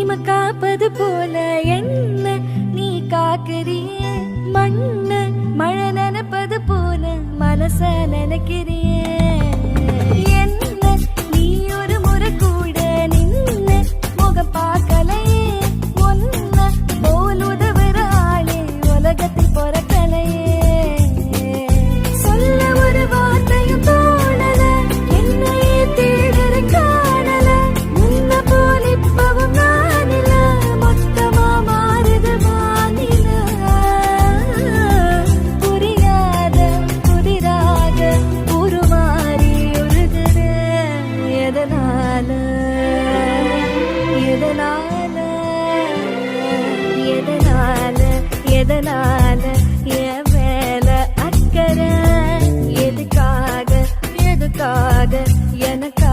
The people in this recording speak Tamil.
இனிம காப்பது போல என்ன நீ காக்குறிய மண்ணு மழை நினைப்பது போல மனச நினைக்கிறிய என்ன நீ ஒரு முறை கூட நின்னு முகம் பார்க்கலையே ஒன்ன போல் உதவுற ஆளே உலகத்தில் பொறக்கலையே சொல்ல ஒரு வார்த்தையும் தோணல என்னையே தேடுற காணல முன்ன போல் இப்பவும் நானில மொத்தமா மாறுது வானில புரியாத புதிராக உருமாறி உருகுற எதனால எதனால எதனால எதனால என் மேல அக்கறை எதுக்காக எதுக்காக எனக்கு